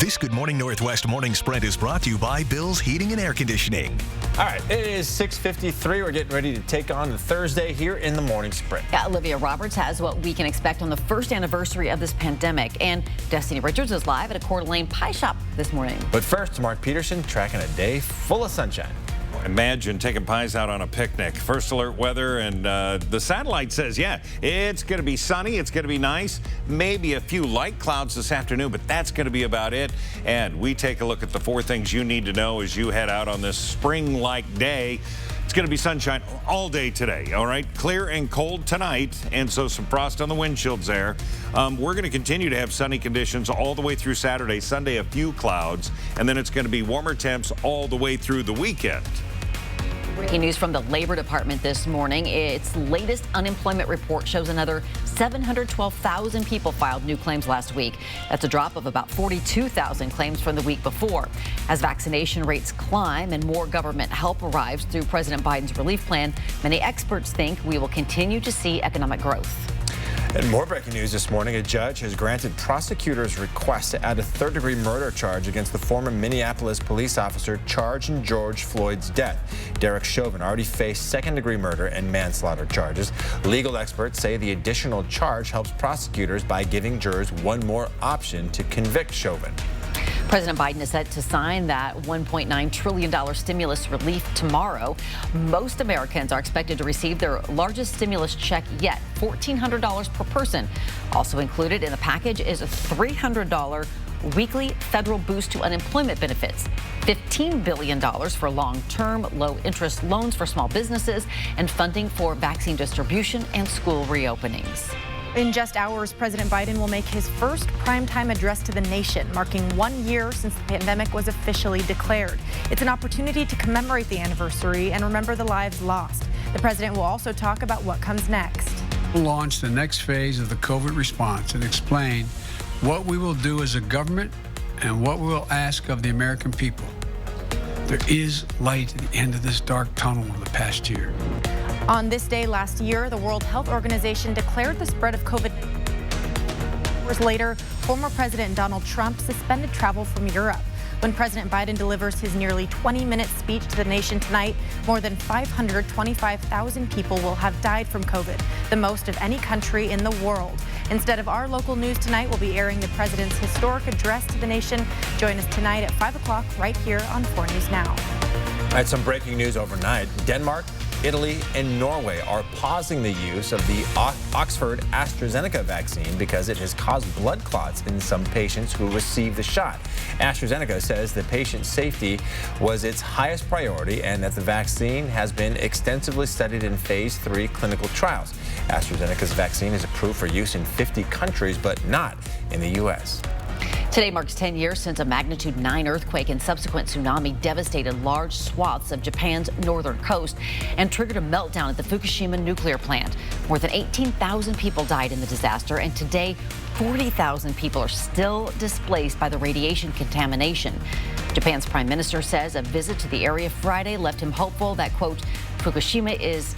This Good Morning Northwest morning spread is brought to you by Bill's Heating and Air Conditioning. All right, it is 6:53. We're getting ready to take on the Thursday here in the morning spread. Yeah, Olivia Roberts has what we can expect on the first anniversary of this pandemic. And Destiny Richards is live at a Coeur d'Alene pie shop this morning. But first, Mark Peterson tracking a day full of sunshine. Imagine taking pies out on a picnic. First alert weather, and the satellite says, yeah, it's going to be sunny. It's going to be nice. Maybe a few light clouds this afternoon, but that's going to be about it. And we take a look at the 4 things you need to know as you head out on this spring-like day. It's going to be sunshine all day today, all right? Clear and cold tonight, and so some frost on the windshields there. We're going to continue to have sunny conditions all the way through Saturday. Sunday, a few clouds, and then it's going to be warmer temps all the way through the weekend. Breaking news from the Labor Department this morning. Its latest unemployment report shows another 712,000 people filed new claims last week. That's a drop of about 42,000 claims from the week before. As vaccination rates climb and more government help arrives through President Biden's relief plan, many experts think we will continue to see economic growth. And more breaking news this morning. A judge has granted prosecutors' request to add a third-degree murder charge against the former Minneapolis police officer charged in George Floyd's death. Derek Chauvin already faced second-degree murder and manslaughter charges. Legal experts say the additional charge helps prosecutors by giving jurors one more option to convict Chauvin. President Biden is set to sign that $1.9 trillion stimulus relief tomorrow. Most Americans are expected to receive their largest stimulus check yet, $1,400 per person. Also included in the package is a $300 weekly federal boost to unemployment benefits, $15 billion for long-term, low-interest loans for small businesses, and funding for vaccine distribution and school reopenings. In just hours, President Biden will make his first primetime address to the nation, marking 1 year since the pandemic was officially declared. It's an opportunity to commemorate the anniversary and remember the lives lost. The president will also talk about what comes next. We'll launch the next phase of the COVID response and explain what we will do as a government and what we will ask of the American people. There is light at the end of this dark tunnel of the past year. On this day last year, the World Health Organization declared the spread of COVID. Hours later, former President Donald Trump suspended travel from Europe. When President Biden delivers his nearly 20-minute speech to the nation tonight, more than 525,000 people will have died from COVID, the most of any country in the world. Instead of our local news tonight, we'll be airing the president's historic address to the nation. Join us tonight at 5 o'clock right here on 4 News Now. I had some breaking news overnight. Denmark, Italy, and Norway are pausing the use of the Oxford ASTRAZENECA vaccine because it has caused blood clots in some patients who received the shot. ASTRAZENECA says the patient safety was its highest priority and that the vaccine has been extensively studied in phase 3 clinical trials. ASTRAZENECA's vaccine is approved for use in 50 countries, but not in the U.S. Today marks 10 years since a magnitude 9 earthquake and subsequent tsunami devastated large swaths of Japan's northern coast and triggered a meltdown at the Fukushima nuclear plant. More than 18,000 people died in the disaster, and today 40,000 people are still displaced by the radiation contamination. Japan's prime minister says a visit to the area Friday left him hopeful that, quote, Fukushima is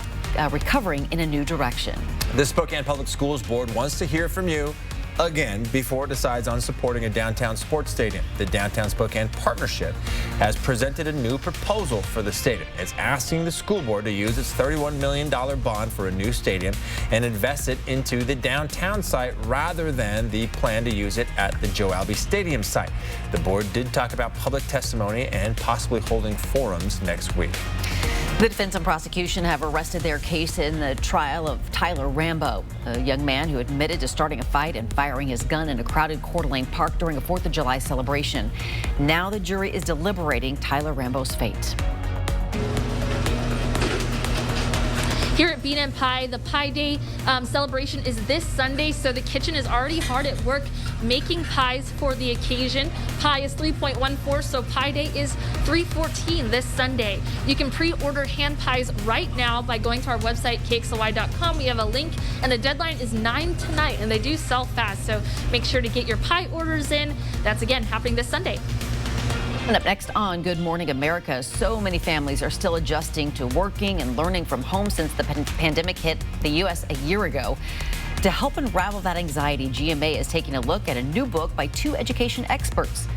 recovering in a new direction. The Spokane Public Schools Board wants to hear from you again before it decides on supporting a downtown sports stadium. The Downtown Spokane Partnership has presented a new proposal for the stadium. It's asking the school board to use its $31 million bond for a new stadium and invest it into the downtown site rather than the plan to use it at the Joe Albee Stadium site. The board did talk about public testimony and possibly holding forums next week. The defense and prosecution have arrested their case in the trial of Tyler RAMBO, a young man who admitted to starting a fight and firing his gun in a crowded Coeur d'Alene park during a 4th of July celebration. Now the jury is deliberating Tyler RAMBO's fate. Here at Bean and Pie, the Pie Day celebration is this Sunday, so the kitchen is already hard at work making pies for the occasion. Pie is 3.14, so Pie Day is 3.14 this Sunday. You can pre-order hand pies right now by going to our website, kxly.com. We have a link, and the deadline is 9 tonight, and they do sell fast, so make sure to get your pie orders in. That's, again, happening this Sunday. And up next on Good Morning America, so many families are still adjusting to working and learning from home since the pandemic hit the U.S. a year ago. To help unravel that anxiety, GMA is taking a look at a new book by 2 education experts.